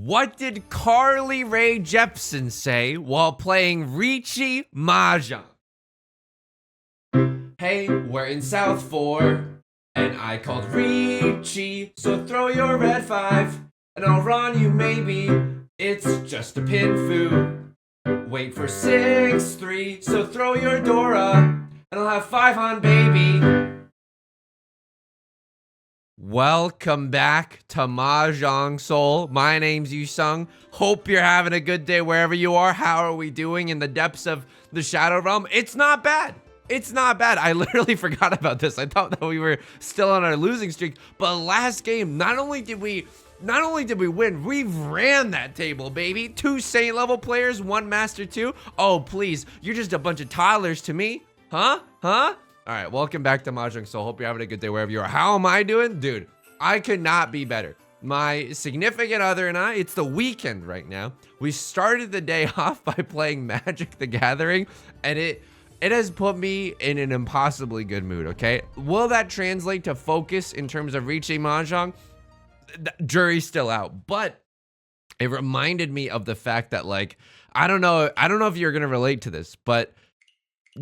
What did Carly Rae Jepsen say while playing Riichi Mahjong? Hey, we're in South 4, and I called Riichi, so throw your red 5, and I'll run you maybe. It's just a pin foo. Wait for 6-3, so throw your Dora, and I'll have 5 on baby. Welcome back to Mahjong Soul. My name's Yusong. Hope you're having a good day wherever you are. How are we doing in the depths of the Shadow Realm? It's not bad. It's not bad. I literally forgot about this. I thought that we were still on our losing streak, but last game, not only did we win, we ran that table, baby. 2 Saint level players, 1 Master 2. Oh, please. You're just a bunch of toddlers to me. Huh? All right, welcome back to Mahjong Soul. Hope you're having a good day wherever you are. How am I doing? Dude, I could not be better. My significant other and I, it's the weekend right now. We started the day off by playing Magic the Gathering, and it has put me in an impossibly good mood, okay? Will that translate to focus in terms of Riichi Mahjong? The jury's still out, but it reminded me of the fact that, like, I don't know if you're gonna relate to this, but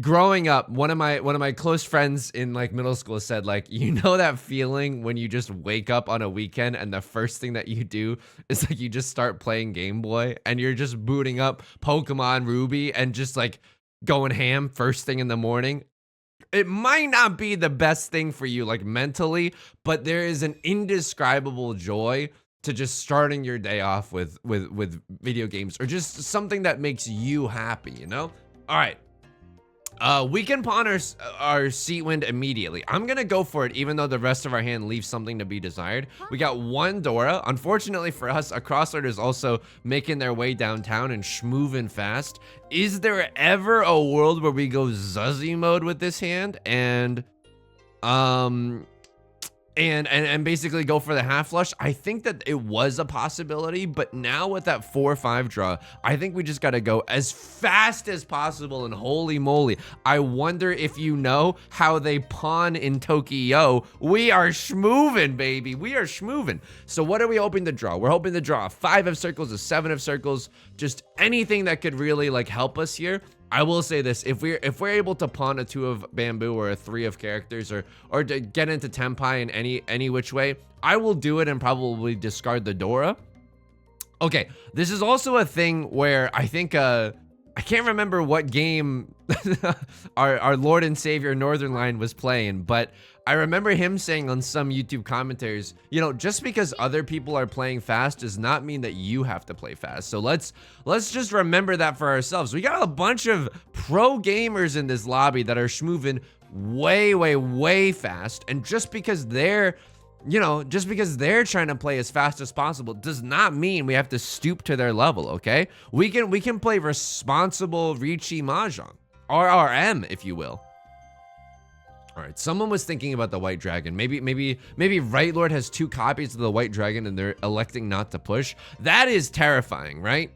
growing up, one of my close friends in like middle school said, like, you know that feeling when you just wake up on a weekend and the first thing that you do is like you just start playing Game Boy and you're just booting up Pokemon Ruby and just like going ham first thing in the morning. It might not be the best thing for you like mentally, but there is an indescribable joy to just starting your day off with video games or just something that makes you happy, you know? All right. We can pawn our Seat Wind immediately. I'm gonna go for it, even though the rest of our hand leaves something to be desired. We got 1 Dora. Unfortunately for us, a crossword is also making their way downtown and schmoovin' fast. Is there ever a world where we go Zuzzy mode with this hand and basically go for the half flush? I think that it was a possibility, but now with that 4-5 draw, I think we just gotta go as fast as possible, and holy moly, I wonder if you know how they pawn in Tokyo. We are schmoovin', baby. We are schmoovin'. So what are we hoping to draw? We're hoping to draw a 5 of circles, a 7 of circles, just anything that could really like help us here. I will say this, if we're able to pawn a 2 of bamboo or a 3 of characters or to get into Tenpai in any which way, I will do it and probably discard the Dora. Okay, this is also a thing where I think I can't remember what game our Lord and Savior Northern Line was playing, but I remember him saying on some YouTube commentaries, you know, just because other people are playing fast does not mean that you have to play fast. So let's just remember that for ourselves. We got a bunch of pro gamers in this lobby that are schmoovin' way fast, and just because they're trying to play as fast as possible does not mean we have to stoop to their level, okay? We can play responsible Riichi Mahjong, RRM, if you will. All right, someone was thinking about the White Dragon. Maybe Right Lord has 2 copies of the White Dragon and they're electing not to push. That is terrifying, right?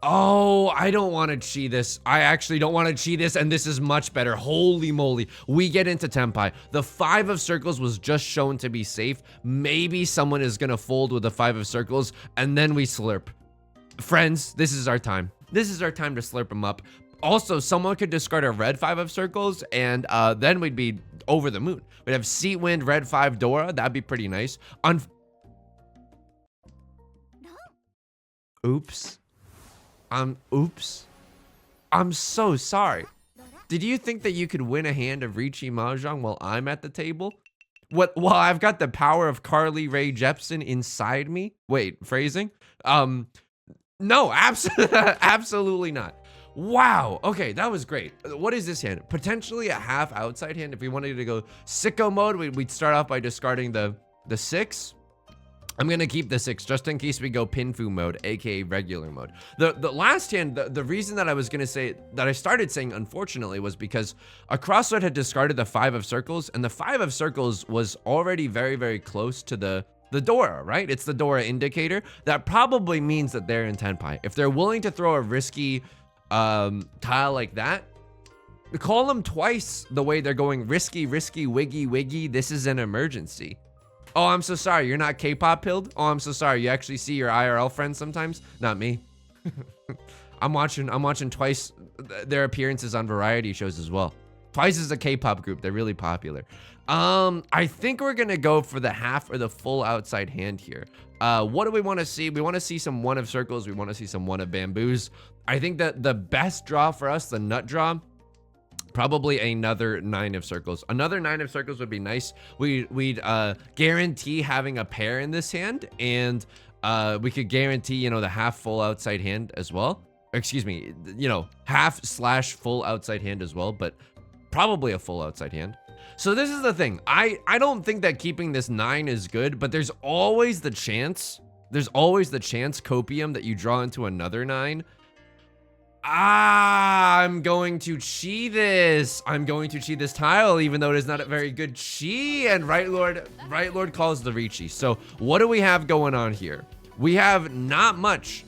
Oh, I don't want to chi this. I actually don't want to chi this, and this is much better. Holy moly. We get into Tenpai. The 5 of circles was just shown to be safe. Maybe someone is going to fold with the 5 of circles, and then we slurp. Friends, this is our time. This is our time to slurp them up. Also, someone could discard a red 5 of circles, and then we'd be over the moon. We'd have Seat Wind, red 5 Dora. That'd be pretty nice. Oops. Oops. I'm so sorry. Did you think that you could win a hand of Riichi Mahjong while I'm at the table? While I've got the power of Carly Rae Jepsen inside me? Wait, phrasing? No, absolutely not. Wow, okay, that was great. What is this hand? Potentially a half outside hand. If we wanted to go sicko mode, we'd start off by discarding the 6. I'm gonna keep the 6 just in case we go Pinfu mode, aka regular mode. The last hand, the reason that I was gonna say that I started saying unfortunately was because a crossroad had discarded the 5 of circles, and the 5 of circles was already very close to the Dora, right? It's the Dora indicator. That probably means that they're in Tenpai. If they're willing to throw a risky tile like that, call them twice the way they're going risky, wiggy, this is an emergency. Oh, I'm so sorry. You're not K-pop pilled? Oh, I'm so sorry. You actually see your IRL friends sometimes? Not me. I'm watching Twice their appearances on variety shows as well. Twice is a K-pop group. They're really popular. I think we're gonna go for the half or the full outside hand here. What do we want to see? We want to see some one of circles. We want to see some one of bamboos. I think that the best draw for us, the nut draw, probably another 9 of circles. Another 9 of circles would be nice. We'd guarantee having a pair in this hand, and we could guarantee, you know, the half full outside hand as well. Excuse me, you know, half / full outside hand as well, but probably a full outside hand. So this is the thing. I don't think that keeping this 9 is good, but there's always the chance. There's always the chance, copium, that you draw into another 9. I'm going to chi this. I'm going to chi this tile, even though it is not a very good chi. And Right Lord calls the Riichi. So what do we have going on here? We have not much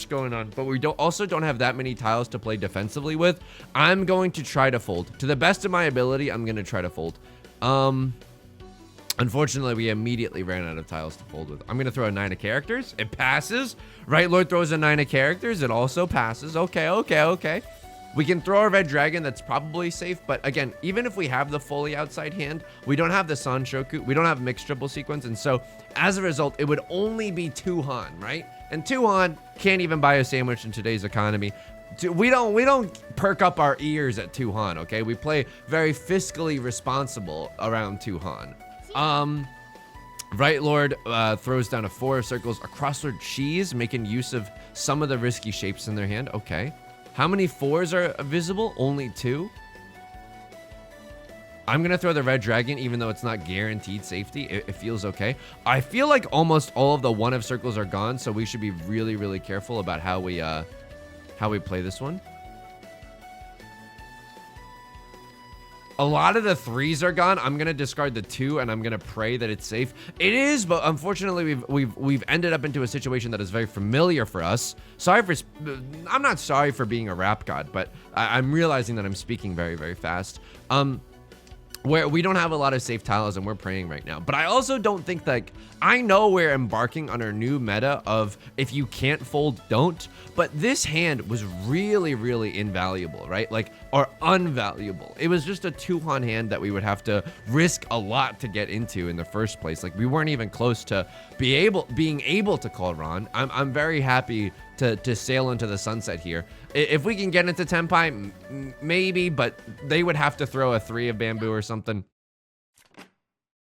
going on, but we also don't have that many tiles to play defensively with. I'm going to try to fold. To the best of my ability, I'm going to try to fold. Unfortunately, we immediately ran out of tiles to fold with. I'm going to throw a 9 of characters. It passes. Right Lord throws a 9 of characters. It also passes. Okay. We can throw a red dragon. That's probably safe. But again, even if we have the fully outside hand, we don't have the Sanshoku. We don't have mixed triple sequence. And so as a result, it would only be 2 Han, right? And 2 Han can't even buy a sandwich in today's economy. We don't perk up our ears at 2 Han, okay? We play very fiscally responsible around 2 Han. Right Lord throws down a 4 of circles, a crossword cheese, making use of some of the risky shapes in their hand. Okay. How many 4s are visible? Only 2. I'm gonna throw the red dragon, even though it's not guaranteed safety. It feels okay. I feel like almost all of the 1 of circles are gone, so we should be really, really careful about how we play this one. A lot of the 3s are gone. I'm gonna discard the 2, and I'm gonna pray that it's safe. It is, but unfortunately, we've ended up into a situation that is very familiar for us. I'm not sorry for being a rap god, but I'm realizing that I'm speaking very, very fast. Where we don't have a lot of safe tiles and we're praying right now. But I also don't think, like, I know we're embarking on our new meta of if you can't fold, don't. But this hand was really, really invaluable, right? Like, or unvaluable. It was just a 2-Han hand that we would have to risk a lot to get into in the first place. Like, we weren't even close to being able to call Ron. I'm very happy to sail into the sunset here. If we can get into Tenpai, maybe, but they would have to throw a 3 of bamboo or something.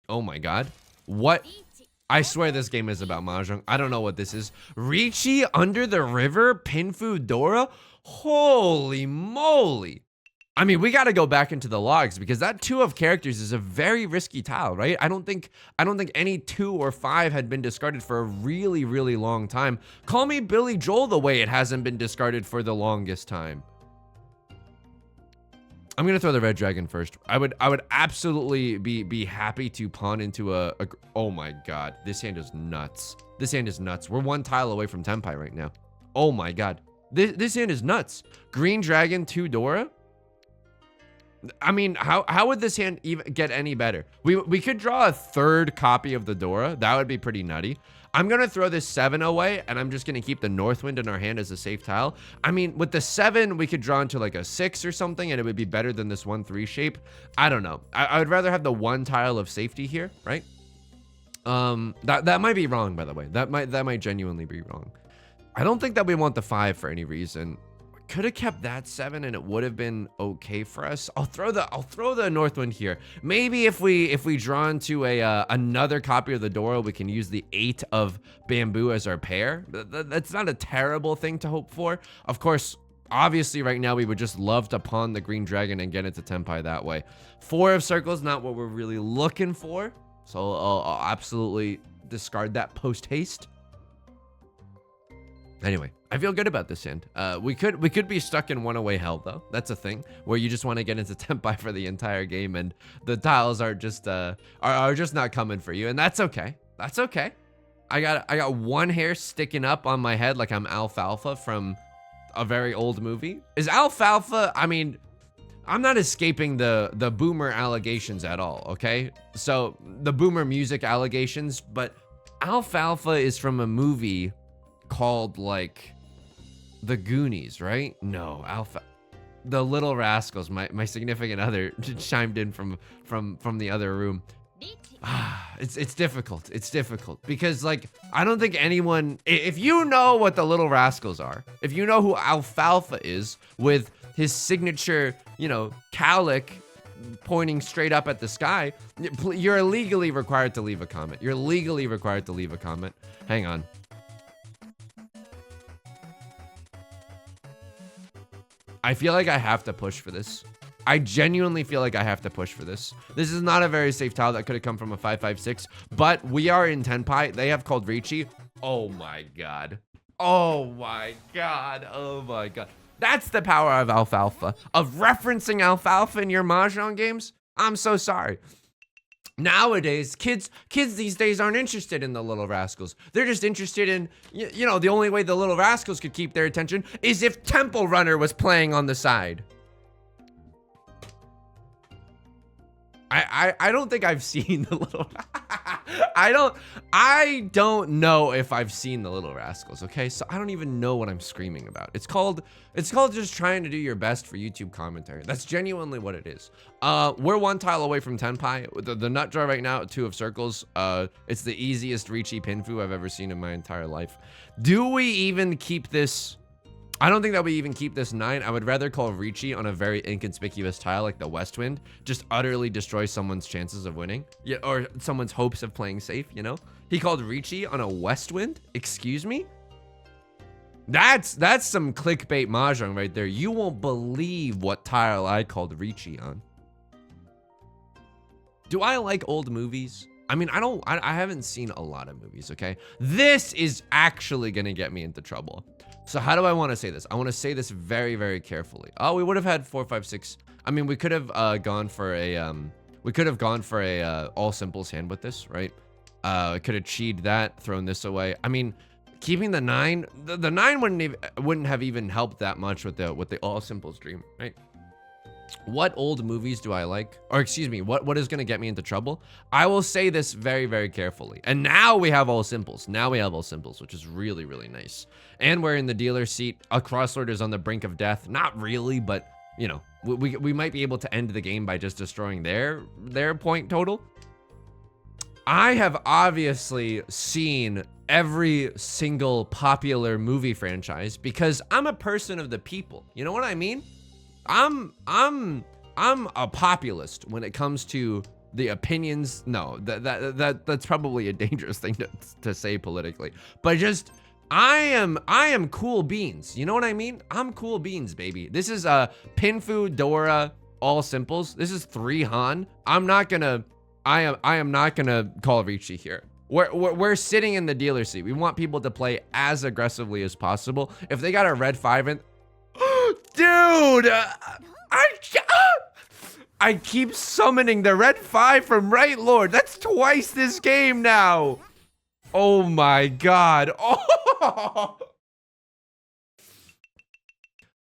Oh my god. What? I swear this game is about Mahjong. I don't know what this is. Riichi under the river, Pinfu Dora? Holy moly. I mean, we got to go back into the logs because that 2 of characters is a very risky tile, right? I don't think any 2 or 5 had been discarded for a really, really long time. Call me Billy Joel the way it hasn't been discarded for the longest time. I'm gonna throw the red dragon first. I would absolutely be happy to pawn into a oh my god, this hand is nuts. This hand is nuts. We're 1 tile away from Tenpai right now. Oh my god, this hand is nuts. Green dragon 2 Dora. I mean, how would this hand even get any better? We could draw a 3rd copy of the Dora. That would be pretty nutty. I'm gonna throw this 7 away, and I'm just gonna keep the Northwind in our hand as a safe tile. I mean, with the 7, we could draw into like a 6 or something, and it would be better than this 1-3 shape. I don't know. I would rather have the 1 tile of safety here, right? That might be wrong, by the way. That might genuinely be wrong. I don't think that we want the 5 for any reason. Could have kept that 7 and it would have been okay for us. I'll throw the Northwind here. Maybe if we draw into another copy of the Dora, we can use the 8 of bamboo as our pair. That's not a terrible thing to hope for. Of course, obviously right now we would just love to pawn the green dragon and get into Tenpai that way. 4 of circles, not what we're really looking for. So I'll absolutely discard that post haste. Anyway, I feel good about this hand. We could be stuck in 1-away hell though. That's a thing where you just want to get into Tenpai for the entire game and the tiles are just not coming for you, and that's okay. That's okay. I got 1 hair sticking up on my head like I'm Alfalfa from a very old movie. Is Alfalfa? I mean, I'm not escaping the boomer allegations at all, okay? So the boomer music allegations, but Alfalfa is from a movie called like The Goonies, right? No, The Little Rascals. My significant other chimed in from the other room. It's difficult. It's difficult because like I don't think anyone, if you know what the Little Rascals are, if you know who Alfalfa is with his signature, you know, cowlick pointing straight up at the sky, you're legally required to leave a comment. You're legally required to leave a comment. Hang on. I feel like I have to push for this. I genuinely feel like I have to push for this. This is not a very safe tile that could have come from a 556, but we are in Tenpai. They have called Riichi. Oh my god. Oh my god. Oh my god. That's the power of Alfalfa, of referencing Alfalfa in your Mahjong games. I'm so sorry. Nowadays, kids these days aren't interested in the Little Rascals. They're just interested in, you know, the only way the Little Rascals could keep their attention is if Temple Runner was playing on the side. I don't think I've seen the Little I don't know if I've seen the Little Rascals, okay? So I don't even know what I'm screaming about. It's called just trying to do your best for YouTube commentary. That's genuinely what it is. We're one tile away from Tenpai. The nut draw right now, 2 of circles. It's the easiest Riichi Pinfu I've ever seen in my entire life. Do we even keep this? I don't think that we even keep this 9. I would rather call Riichi on a very inconspicuous tile like the West Wind. Just utterly destroy someone's chances of winning. Yeah, or someone's hopes of playing safe, you know? He called Riichi on a West Wind? Excuse me? That's some clickbait Mahjong right there. You won't believe what tile I called Riichi on. Do I like old movies? I mean, I haven't seen a lot of movies, okay? This is actually gonna get me into trouble. So how do I want to say this? I want to say this very, very carefully. Oh, we would have had 4, 5, 6. I mean, we could have gone for a all simples hand with this, right? Could have cheated that, thrown this away. I mean, keeping the 9, the 9 wouldn't have even helped that much with the all simples dream, right? What old movies do I like? Or excuse me, what is going to get me into trouble? I will say this very, very carefully. And now we have all simples. Now we have all simples, which is really, really nice. And we're in the dealer seat. A crosslord is on the brink of death. Not really, but, you know, we might be able to end the game by just destroying their point total. I have obviously seen every single popular movie franchise because I'm a person of the people. You know what I mean? I'm a populist when it comes to the opinions. No, that's probably a dangerous thing to say politically. But just I am cool beans. You know what I mean? I'm cool beans, baby. This is Pinfu, Dora, all simples. This is 3 Han. I am not gonna call Riichi here. We're sitting in the dealer seat. We want people to play as aggressively as possible. If they got a red 5 in, dude, I keep summoning the red 5 from Right Lord. That's twice this game now. Oh my god. Oh.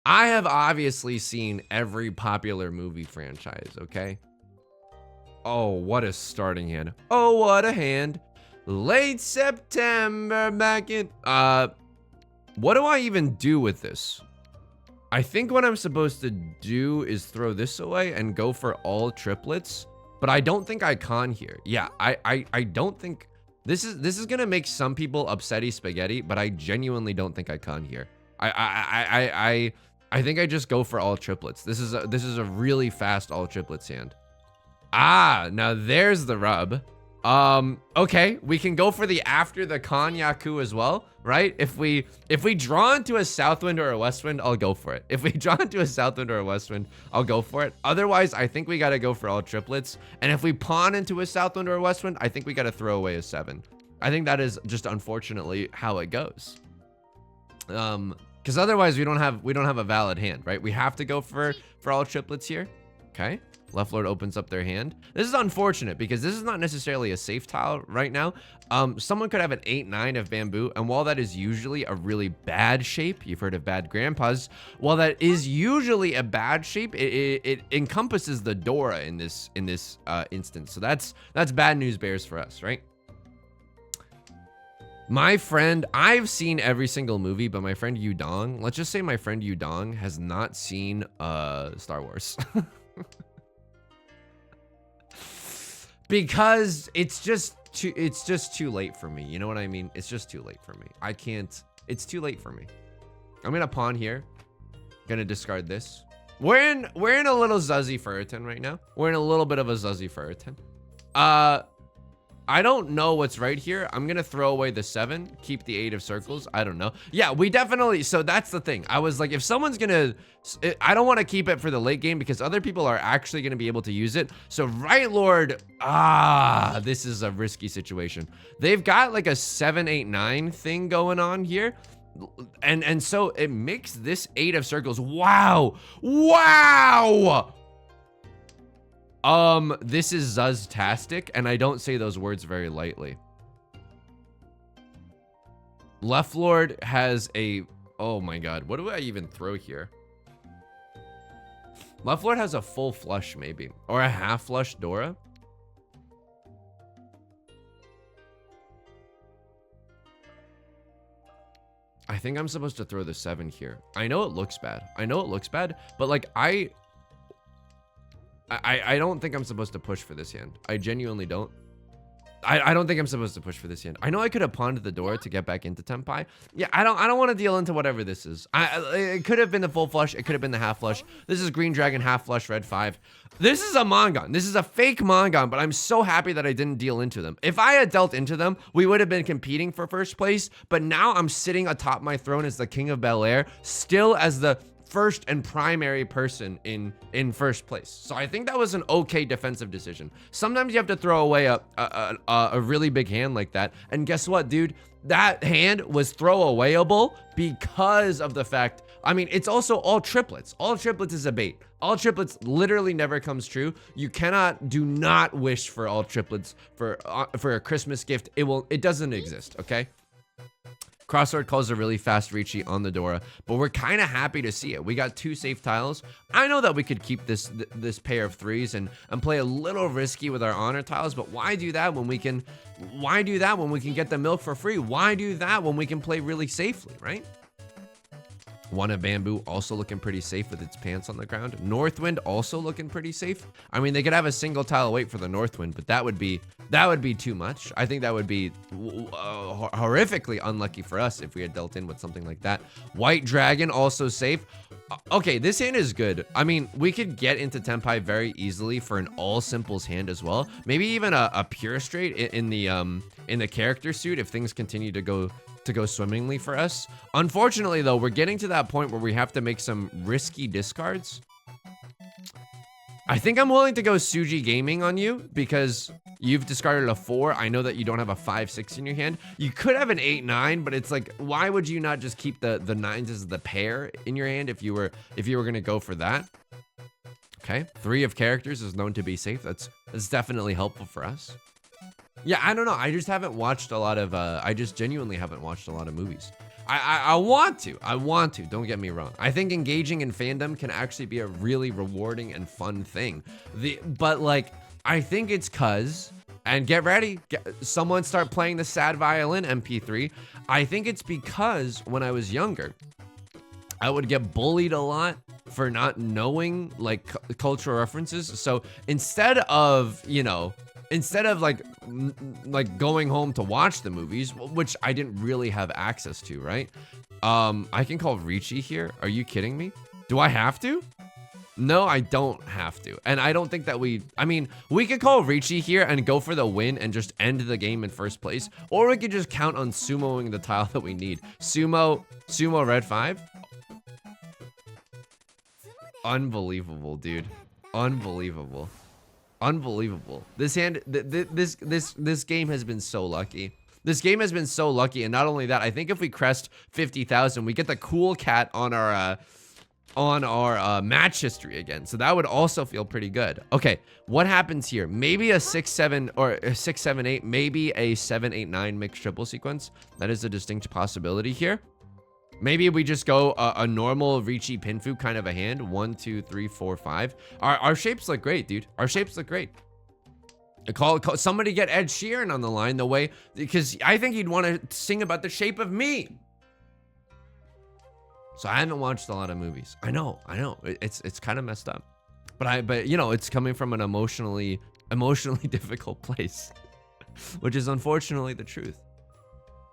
I have obviously seen every popular movie franchise, okay? Oh, what a starting hand. Oh, what a hand. Late September back in. What do I even do with this? I think what I'm supposed to do is throw this away and go for all triplets, but I don't think I con here. Yeah, I don't think this is gonna make some people upsetty spaghetti, but I genuinely don't think I con here. I think I just go for all triplets. This is a really fast all triplets hand. Ah, now there's the rub. Okay, we can go for the after the con Yaku as well, right? If we draw into a south wind or a west wind, I'll go for it. If we draw into a south wind or a west wind, I'll go for it. Otherwise, I think we gotta go for all triplets. And if we pawn into a south wind or a west wind, I think we gotta throw away a 7. I think that is just unfortunately how it goes. Because otherwise we don't have a valid hand, right? We have to go for all triplets here. Okay. Left Lord opens up their hand. This is unfortunate because this is not necessarily a safe tile right now. Someone could have an 8-9 of bamboo, and while that is usually a really bad shape, you've heard of bad grandpas, while that is usually a bad shape, it encompasses the Dora in this instance. So that's bad news bears for us, right? My friend, I've seen every single movie, but my friend Yudong, let's just say my friend Yudong has not seen Star Wars. Because it's just too late for me. You know what I mean? It's just too late for me. I can't, it's too late for me. I'm gonna pawn here. Gonna discard this. We're in a little Zuzzy Furriton right now. We're in a little bit of a Zuzzy Furriton. I don't know what's right here. I'm gonna throw away the 7, keep the 8 of circles. I don't know. Yeah, we definitely, so that's the thing. I was like, if someone's gonna, I don't wanna keep it for the late game because other people are actually gonna be able to use it. So Right Lord, this is a risky situation. They've got like a 7, 8, 9 thing going on here. And so it makes this 8 of circles. Wow. Wow. This is Zuztastic, and I don't say those words very lightly. Left Lord has a, oh my god, what do I even throw here? Left Lord has a full flush maybe, or a half flush Dora. I think I'm supposed to throw the 7 here. I know it looks bad. I know it looks bad, but like I don't think I'm supposed to push for this hand. I genuinely don't. I don't think I'm supposed to push for this hand. I know I could have pawned the door to get back into Tenpai. Yeah, I don't want to deal into whatever this is. It could have been the full flush. It could have been the half flush. This is green dragon, half flush, red 5. This is a Mongon. This is a fake Mongon, but I'm so happy that I didn't deal into them. If I had dealt into them, we would have been competing for first place, but now I'm sitting atop my throne as the King of Bel Air, still as the first and primary person in first place. So I think that was an okay defensive decision. Sometimes you have to throw away a really big hand like that. And guess what, dude? That hand was throwawayable because of the fact, I mean, it's also all triplets. All triplets is a bait. All triplets literally never comes true. You do not wish for all triplets for a Christmas gift. It doesn't exist, okay? Crossword calls a really fast Riichi on the Dora, but we're kind of happy to see it. We got 2 safe tiles. I know that we could keep this pair of 3s and play a little risky with our honor tiles, but why do that when we can get the milk for free? Why do that when we can play really safely, right? One of bamboo also looking pretty safe with its pants on the ground. Northwind also looking pretty safe. I mean, they could have a single tile wait for the Northwind, but that would be too much. I think that would be horrifically unlucky for us if we had dealt in with something like that. White dragon also safe. Okay, this hand is good. I mean, we could get into Tenpai very easily for an all simples hand as well. Maybe even a pure straight in the character suit if things continue to go swimmingly for us. Unfortunately though, we're getting to that point where we have to make some risky discards. I think I'm willing to go Suji Gaming on you because you've discarded a 4. I know that you don't have a 5, 6 in your hand. You could have an 8, 9, but it's like, why would you not just keep the 9s as the pair in your hand if you were gonna go for that? Okay, 3 of characters is known to be safe. That's definitely helpful for us. Yeah, I don't know. I just haven't watched a lot of, I just genuinely haven't watched a lot of movies. I want to, don't get me wrong. I think engaging in fandom can actually be a really rewarding and fun thing. But like, I think it's and get ready, someone start playing the sad violin MP3. I think it's because when I was younger, I would get bullied a lot for not knowing like cultural references. So instead of like going home to watch the movies, which I didn't really have access to, right? I can call Riichi here. Are you kidding me? Do I have to? No, I don't have to. And I don't think that we could call Riichi here and go for the win and just end the game in first place. Or we could just count on sumoing the tile that we need. Sumo red 5. Unbelievable, dude. Unbelievable. This hand, this game has been so lucky. This game has been so lucky, and not only that, I think if we crest 50,000, we get the cool cat on our on our match history again. So that would also feel pretty good. Okay, what happens here? Maybe a 6-7 or a 6-7-8, maybe a 7-8-9 mixed triple sequence. That is a distinct possibility here. Maybe we just go a normal Riichi Pinfu kind of a hand. 1, 2, 3, 4, 5. Our shapes look great, dude. Our shapes look great. Call somebody get Ed Sheeran on the line the way, because I think he'd want to sing about the shape of me. So I haven't watched a lot of movies. I know. It's kind of messed up. But you know, it's coming from an emotionally difficult place, which is unfortunately the truth.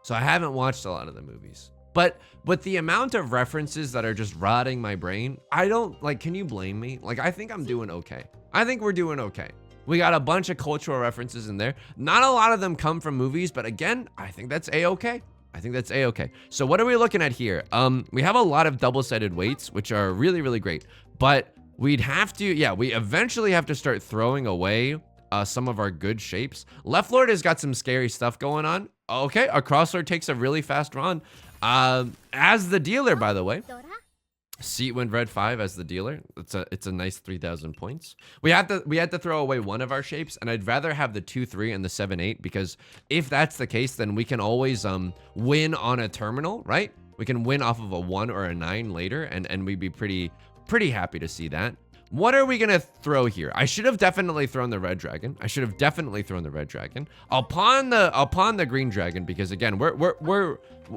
So I haven't watched a lot of the movies. But with the amount of references that are just rotting my brain, I don't, like, can you blame me? Like, I think I'm doing okay. I think we're doing okay. We got a bunch of cultural references in there. Not a lot of them come from movies, but again, I think that's a-okay. I think that's a-okay. So what are we looking at here? We have a lot of double-sided weights, which are really, really great. But we'd have to, yeah, we eventually have to start throwing away some of our good shapes. Left Lord has got some scary stuff going on. Okay, our crosslord takes a really fast run. As the dealer, by the way. Seat wind red 5 as the dealer. It's a nice 3,000 points. We had to throw away one of our shapes, and I'd rather have the 2-3 and the 7-8, because if that's the case, then we can always win on a terminal, right? We can win off of a 1 or a 9 later, and we'd be pretty happy to see that. What are we gonna throw here? I should have definitely thrown the red dragon. I'll pawn the green dragon, because again,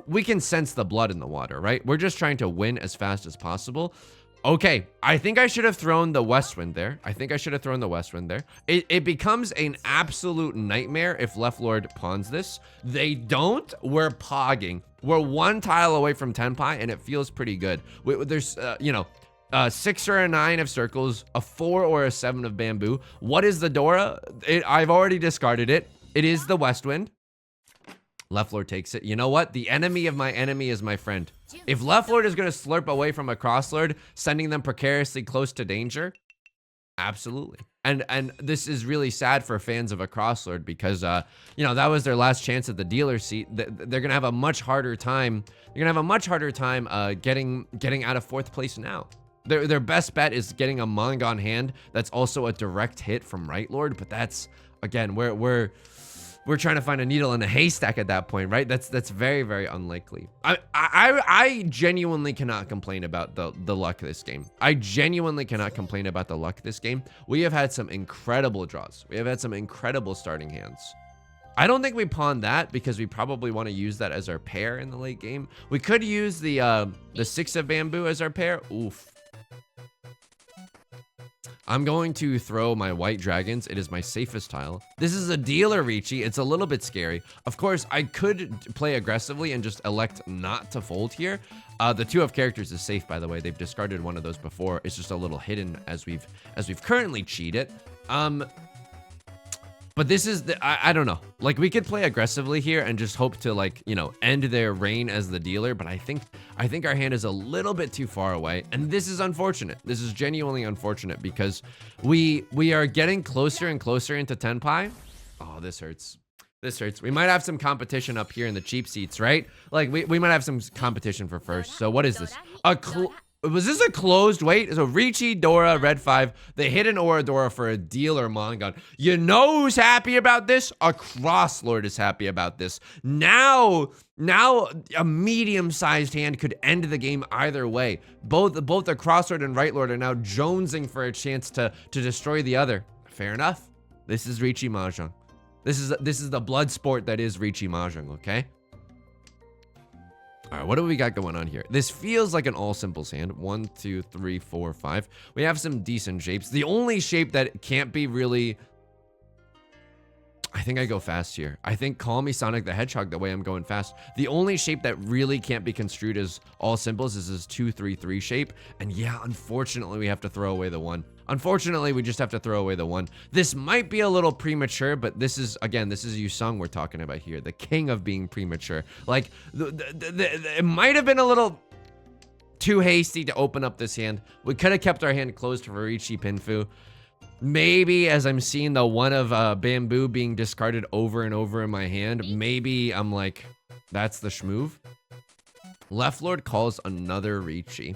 we can sense the blood in the water, right? We're just trying to win as fast as possible. Okay, I think I should have thrown the west wind there. It becomes an absolute nightmare if Left Lord pawns this. They don't, we're pogging. We're 1 tile away from Tenpai, and it feels pretty good. There's, you know, 6 or a 9 of circles, a 4 or a 7 of bamboo. What is the Dora? I've already discarded it. It is the west wind. Left Lord takes it. You know what? The enemy of my enemy is my friend. If Left Lord is going to slurp away from a crosslord, sending them precariously close to danger, absolutely. And this is really sad for fans of a crosslord, because you know, that was their last chance at the dealer seat. They're gonna have a much harder time. Getting out of 4th place now. Their best bet is getting a Mongon hand that's also a direct hit from Right Lord, but that's, again, we're trying to find a needle in a haystack at that point, right? That's very, very unlikely. I genuinely cannot complain about the luck this game. We have had some incredible draws. We have had some incredible starting hands. I don't think we pawn that, because we probably want to use that as our pair in the late game. We could use the 6 of bamboo as our pair. Oof. I'm going to throw my white dragons. It is my safest tile. This is a dealer Riichi. It's a little bit scary. Of course, I could play aggressively and just elect not to fold here. The 2 of characters is safe, by the way. They've discarded one of those before. It's just a little hidden as we've currently cheated. But this is I don't know. Like, we could play aggressively here and just hope to, like, you know, end their reign as the dealer. But I think our hand is a little bit too far away. And this is unfortunate. This is genuinely unfortunate, because we are getting closer and closer into Tenpai. Oh, this hurts. We might have some competition up here in the cheap seats, right? Like, we might have some competition for first. So what is this? Was this a closed weight? So Riichi, Dora, red 5. They hit an Oradora for a dealer Mongon. You know who's happy about this? A crosslord is happy about this. Now a medium-sized hand could end the game either way. Both the crosslord and right lord are now jonesing for a chance to destroy the other. Fair enough. This is Riichi Mahjong. This is the blood sport that is Riichi Mahjong, okay? All right, what do we got going on here? This feels like an all simples hand. 1, 2, 3, 4, 5. We have some decent shapes. The only shape that can't be really... I think I go fast here. I think call me Sonic the Hedgehog the way I'm going fast. The only shape that really can't be construed as all simples is this 2, 3, 3 shape. And yeah, unfortunately, we have to throw away the 1. Unfortunately, we just have to throw away the 1. This might be a little premature, but this is, again, this is Yusong we're talking about here. The king of being premature. Like, it might have been a little too hasty to open up this hand. We could have kept our hand closed for Riichi Pinfu. Maybe as I'm seeing the 1 of bamboo being discarded over and over in my hand, maybe I'm like, that's the schmoove. Left Lord calls another Riichi.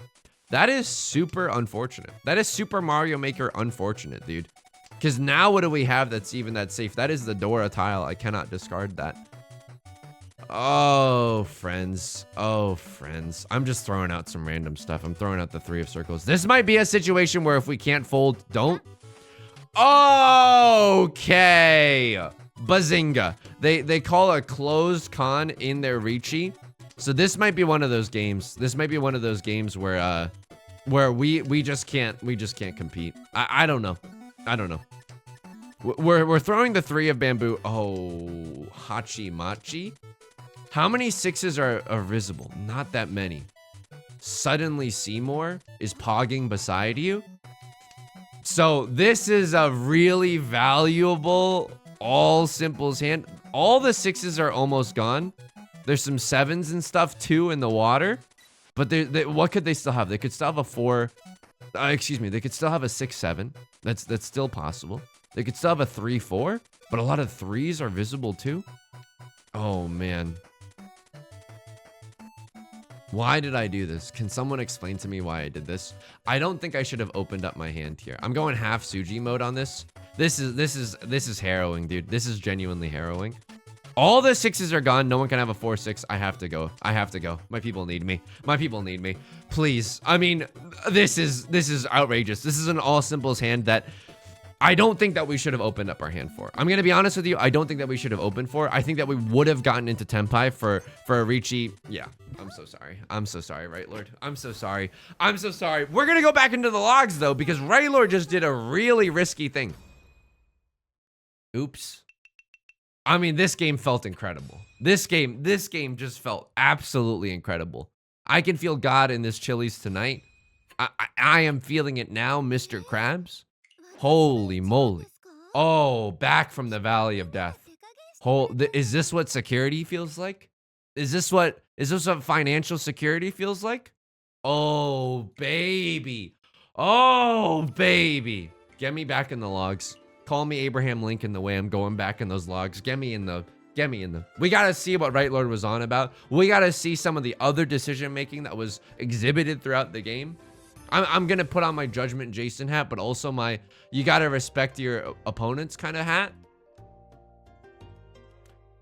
That is super unfortunate. That is Super Mario Maker unfortunate, dude. Because now what do we have that's even that safe? That is the Dora tile. I cannot discard that. Oh, friends. Oh, friends. I'm just throwing out some random stuff. I'm throwing out the 3 of circles. This might be a situation where if we can't fold, don't. Okay. Bazinga. They call a closed con in their Riichi. So this might be one of those games. This might be one of those games where we just can't compete. I don't know. I don't know. We're throwing the 3 of bamboo. Oh, Hachi Machi. How many 6s are visible? Not that many. Suddenly Seymour is pogging beside you. So this is a really valuable all simples hand. All the 6s are almost gone. There's some 7s and stuff too in the water. But what could they still have? They could still have a 4. Excuse me. They could still have a 6-7. That's still possible. They could still have a 3-4. But a lot of 3s are visible too. Oh man. Why did I do this? Can someone explain to me why I did this? I don't think I should have opened up my hand here. I'm going half Suji mode on this. This is harrowing, dude. This is genuinely harrowing. All the 6s are gone. No one can have a 4-6. I have to go. I have to go. My people need me. My people need me. Please. I mean, this is outrageous. This is an all simples hand that I don't think that we should have opened up our hand for. I'm going to be honest with you. I don't think that we should have opened for. I think that we would have gotten into Tenpai for a Riichi. Yeah, I'm so sorry. I'm so sorry, Right Lord. I'm so sorry. I'm so sorry. We're going to go back into the logs, though, because Right Lord just did a really risky thing. Oops. I mean, this game felt incredible. This game just felt absolutely incredible. I can feel God in this Chili's tonight. I am feeling it now, Mr. Krabs. Holy moly. Oh, back from the valley of death. Is this what security feels like? Is this what financial security feels like? Oh, baby. Oh, baby. Get me back in the logs. Call me Abraham Lincoln the way I'm going back in those logs. Get me in the. We gotta see what Right Lord was on about. We gotta see some of the other decision making that was exhibited throughout the game. I'm gonna put on my Judgment Jason hat, but also my you gotta respect your opponents kind of hat.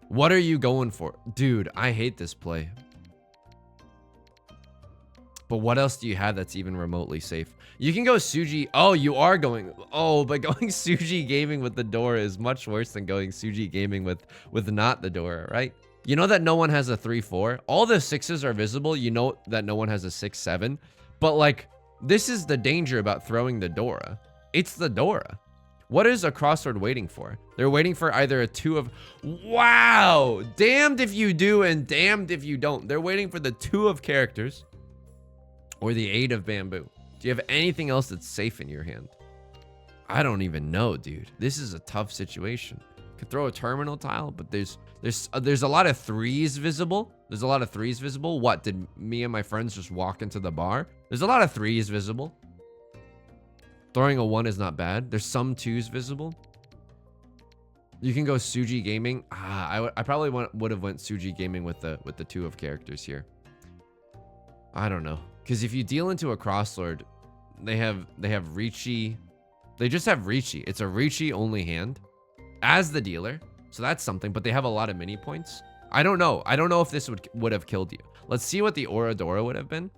What are you going for? Dude, I hate this play. But what else do you have that's even remotely safe? You can go Suji. Oh, you are going. Oh, but going Suji gaming with the Dora is much worse than going Suji gaming with not the Dora, right? You know that no one has a 3-4. All the 6s are visible. You know that no one has a 6-7. But like, this is the danger about throwing the Dora. It's the Dora. What is a crossword waiting for? They're waiting for either a 2 of... Wow! Damned if you do and damned if you don't. They're waiting for the 2 of characters or the 8 of bamboo. Do you have anything else that's safe in your hand? I don't even know, dude. This is a tough situation. Could throw a terminal tile, but there's a lot of 3s visible. There's a lot of 3s visible. What, did me and my friends just walk into the bar? There's a lot of 3s visible. Throwing a 1 is not bad. There's some 2s visible. You can go Suji gaming. I probably would have went Suji gaming with the 2 of characters here. I don't know, because if you deal into a crosslord, they have Riichi. They just have Riichi. It's a Riichi only hand as the dealer, so that's something. But they have a lot of mini points. I don't know. I don't know if this would have killed you. Let's see what the Oradora would have been.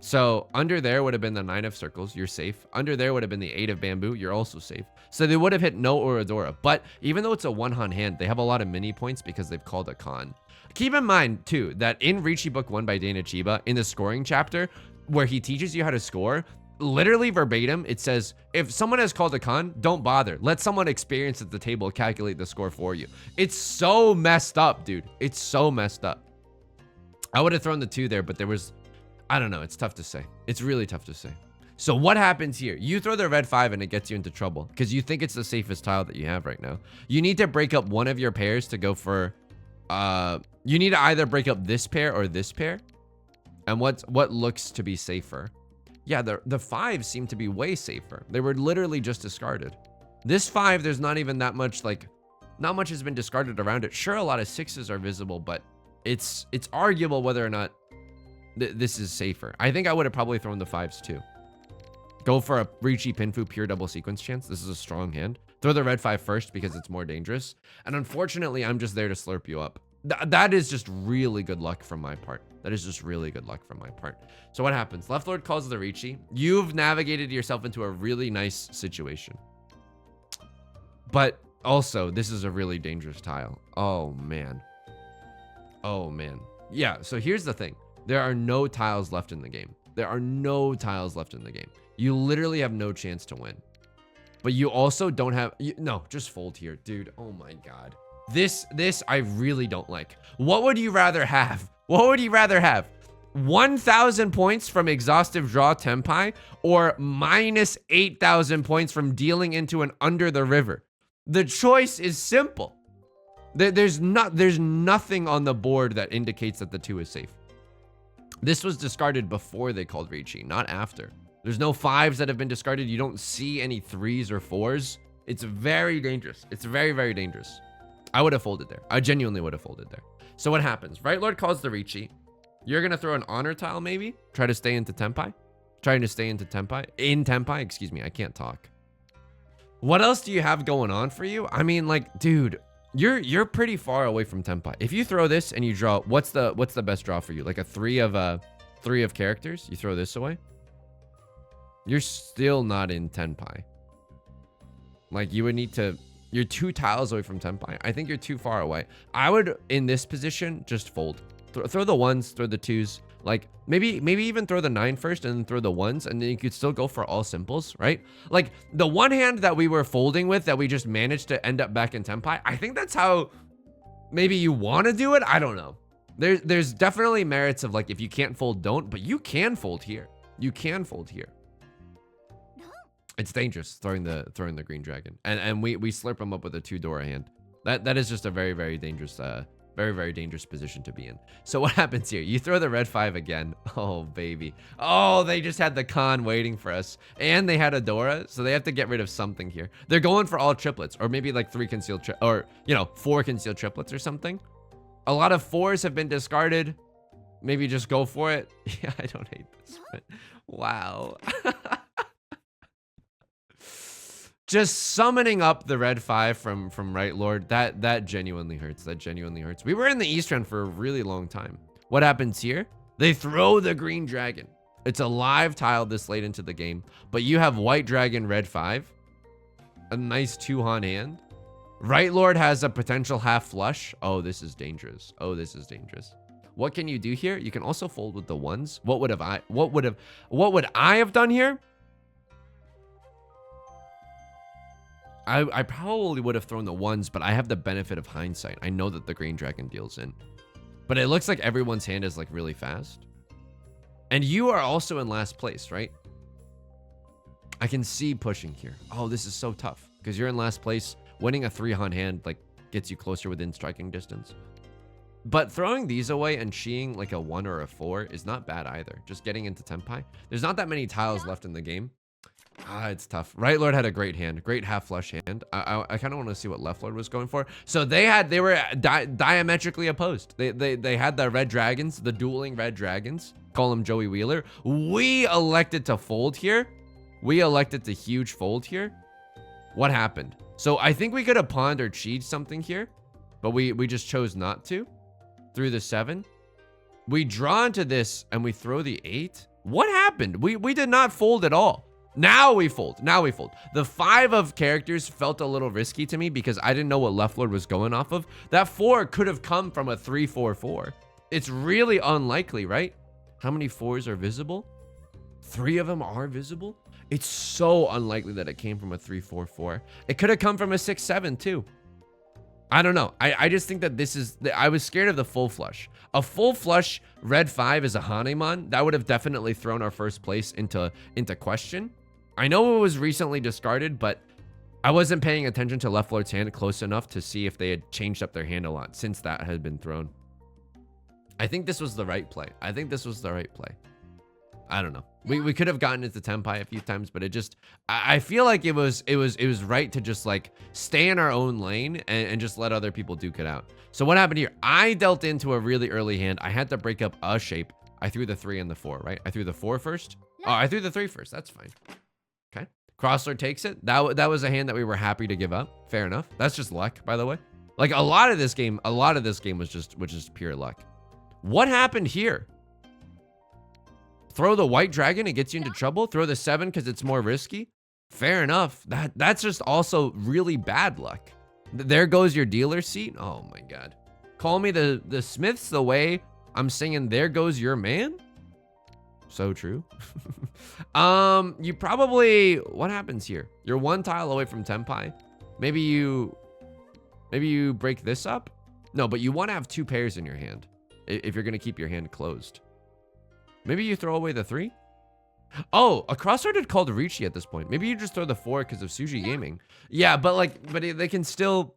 So under there would have been the 9 of circles. You're safe. Under there would have been the 8 of bamboo. You're also safe. So they would have hit no Oradora. But even though it's a 1-han hand, they have a lot of mini points because they've called a con. Keep in mind, too, that in Riichi Book 1 by Dana Chiba, in the scoring chapter, where he teaches you how to score, literally verbatim, it says, if someone has called a con, don't bother. Let someone experienced at the table calculate the score for you. It's so messed up, dude. It's so messed up. I would have thrown the 2 there, but there was... I don't know. It's tough to say. It's really tough to say. So what happens here? You throw the red 5 and it gets you into trouble because you think it's the safest tile that you have right now. You need to break up one of your pairs to go for... you need to either break up this pair or this pair. And what looks to be safer? Yeah, the 5s seem to be way safer. They were literally just discarded. This 5, there's not even that much, like... Not much has been discarded around it. Sure, a lot of 6s are visible, but it's arguable whether or not... this is safer. I think I would have probably thrown the 5s too. Go for a Riichi Pinfu pure double sequence chance. This is a strong hand. Throw the red 5 first because it's more dangerous. And unfortunately, I'm just there to slurp you up. That is just really good luck from my part. That is just really good luck from my part. So what happens? Left Lord calls the Riichi. You've navigated yourself into a really nice situation. But also, this is a really dangerous tile. Oh, man. Oh, man. Yeah, so here's the thing. There are no tiles left in the game. There are no tiles left in the game. You literally have no chance to win. But you also don't have... no, just fold here, dude. Oh, my God. This I really don't like. What would you rather have? What would you rather have? 1,000 points from exhaustive draw Tenpai or minus 8,000 points from dealing into an under the river? The choice is simple. There's nothing on the board that indicates that the 2 is safe. This was discarded before they called Riichi, not after. There's no 5s that have been discarded. You don't see any 3s or 4s. It's very dangerous. It's very, very dangerous. I would have folded there. I genuinely would have folded there. So what happens? Right Lord calls the Riichi. You're going to throw an honor tile maybe? Try to stay into Tenpai? Trying to stay into Tenpai? In Tenpai? Excuse me. I can't talk. What else do you have going on for you? I mean, like, dude, you're pretty far away from Tenpai. If you throw this and you draw, what's the best draw for you? Like a 3 of characters? You throw this away? You're still not in Tenpai. Like, you would need to... You're 2 tiles away from Tenpai. I think you're too far away. I would, in this position, just fold. Throw the 1s, throw the 2s. Like, maybe even throw the 9 first and then throw the 1s, and then you could still go for all simples, right? Like, the one hand that we were folding with that we just managed to end up back in Tenpai, I think that's how maybe you want to do it. I don't know. There's definitely merits of, like, if you can't fold, don't, but you can fold here. You can fold here. It's dangerous throwing the green dragon, and we slurp him up with a 2 Dora hand. That is just a very, very dangerous very dangerous position to be in. So what happens here? You throw the red 5 again. Oh baby. Oh, they just had the con waiting for us, and they had a Dora, so they have to get rid of something here. They're going for all triplets, or maybe like 3 concealed or 4 concealed triplets or something. A lot of 4s have been discarded. Maybe just go for it. Yeah, I don't hate this, but wow. Just summoning up the red 5 from Right Lord, that genuinely hurts. That genuinely hurts. We were in the East Run for a really long time. What happens here? They throw the green dragon. It's a live tile this late into the game, but you have white dragon, red 5. A nice 2-Han hand. Right Lord has a potential half flush. Oh, this is dangerous. Oh, this is dangerous. What can you do here? You can also fold with the 1s. What would I have done here? I probably would have thrown the 1s, but I have the benefit of hindsight. I know that the green dragon deals in. But it looks like everyone's hand is like really fast. And you are also in last place, right? I can see pushing here. Oh, this is so tough because you're in last place. Winning a 3-Han hand like gets you closer within striking distance. But throwing these away and sheeing like a 1 or a 4 is not bad either. Just getting into Tenpai. There's not that many tiles left in the game. It's tough. Right Lord had a great hand, great half flush hand. I kind of want to see what Left Lord was going for. So they were diametrically opposed. They had the red dragons, the dueling red dragons. Call him Joey Wheeler. We elected to fold here. We elected to huge fold here. What happened? So I think we could have pawned or cheated something here, but we just chose not to. Through the 7, we draw into this and we throw the 8. What happened? We did not fold at all. Now we fold. Now we fold. The 5 of characters felt a little risky to me because I didn't know what Left Lord was going off of. That 4 could have come from a 3-4-4. It's really unlikely, right? How many 4s are visible? 3 of them are visible. It's so unlikely that it came from a 3-4-4. It could have come from a 6-7 too. I don't know. I just think that this is... I was scared of the full flush. A full flush red 5 is a Hanemon. That would have definitely thrown our first place into question. I know it was recently discarded, but I wasn't paying attention to Left Lord's hand close enough to see if they had changed up their hand a lot since that had been thrown. I think this was the right play. I think this was the right play. I don't know. We could have gotten into Tenpai a few times, but it just... I feel like it was right to just like stay in our own lane and just let other people duke it out. So what happened here? I dealt into a really early hand. I had to break up a shape. I threw the 3 and the 4, right? I threw the 4 first. Oh, I threw the 3 first. That's fine. Okay. Crosslord takes it. That was a hand that we were happy to give up. Fair enough. That's just luck, by the way. Like a lot of this game was just pure luck. What happened here? Throw the white dragon, it gets you into trouble. Throw the 7 because it's more risky. Fair enough. That's just also really bad luck. There goes your dealer seat. Oh my god. Call me the Smiths the way I'm singing There Goes Your Man. So true. You probably, what happens here? You're 1 tile away from Tenpai. Maybe you break this up. No, but you want to have 2 pairs in your hand if you're going to keep your hand closed. Maybe you throw away the 3. Oh, a crossword had called Riichi at this point. Maybe you just throw the 4 because of Suji Gaming. Yeah, but they can still.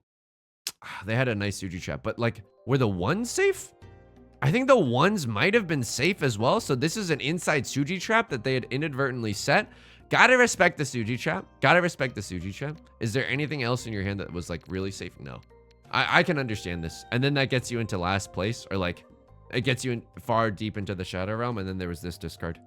They had a nice Suji trap, but like, were the 1s safe? I think the 1s might have been safe as well. So this is an inside Suji trap that they had inadvertently set. Gotta respect the Suji trap. Gotta respect the Suji trap. Is there anything else in your hand that was like really safe? No. I can understand this. And then that gets you into last place, or like it gets you in far deep into the Shadow Realm. And then there was this discard.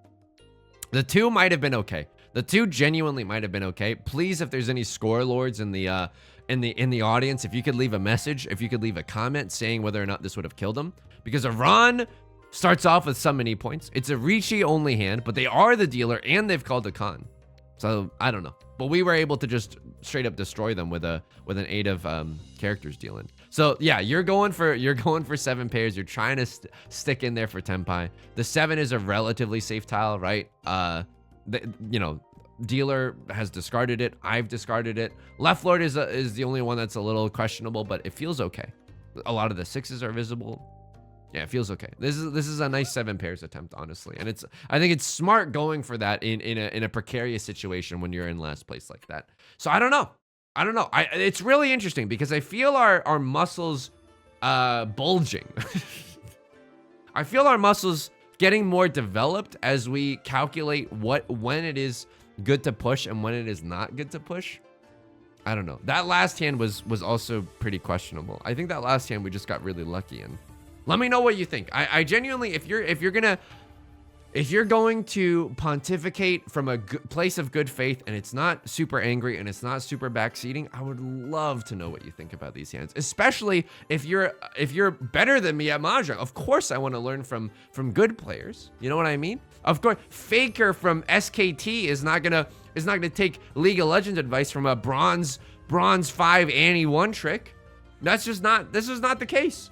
The 2 might have been okay. The 2 genuinely might have been okay. Please, if there's any score lords in the audience, if you could leave a message, if you could leave a comment saying whether or not this would have killed him, because Iran starts off with some many points. It's a Riichi only hand, but they are the dealer and they've called a con. So I don't know, but we were able to just straight up destroy them with an 8 of characters dealing. So yeah, you're going for 7 pairs. You're trying to stick in there for Tenpai. The 7 is a relatively safe tile, right? Dealer has discarded it. I've discarded it. Left Lord is the only one that's a little questionable, but it feels okay. A lot of the 6s are visible. Yeah, it feels okay. This is a nice 7 pairs attempt, honestly, and I think it's smart going for that in a precarious situation when you're in last place like that. So I don't know. It's really interesting because I feel our muscles bulging. I feel our muscles getting more developed as we calculate when it is good to push and when it is not good to push. I don't know. That last hand was also pretty questionable. I think that last hand we just got really lucky in. Let me know what you think. I genuinely, if you're going to pontificate from a place of good faith and it's not super angry and it's not super backseating, I would love to know what you think about these hands, especially if you're better than me at Mahjong. Of course, I want to learn from good players. You know what I mean? Of course, Faker from SKT is not gonna take League of Legends advice from a bronze 5 Annie 1 trick. This is not the case.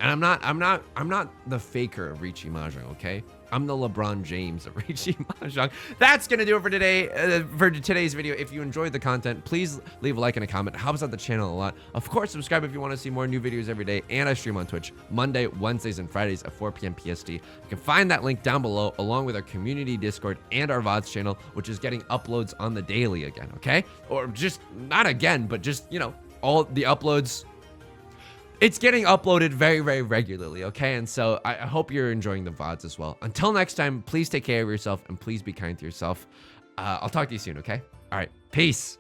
And I'm not the faker of Riichi Mahjong, okay? I'm the LeBron James of Riichi Mahjong. That's gonna do it for today's video. If you enjoyed the content, please leave a like and a comment. It helps out the channel a lot. Of course, subscribe if you want to see more new videos every day. And I stream on Twitch Monday, Wednesdays, and Fridays at 4 p.m. PST. You can find that link down below, along with our community Discord and our VODs channel, which is getting uploads on the daily again, okay? Or just not again, but just, all the uploads. It's getting uploaded very, very regularly, okay? And so I hope you're enjoying the VODs as well. Until next time, please take care of yourself and please be kind to yourself. I'll talk to you soon, okay? All right, peace.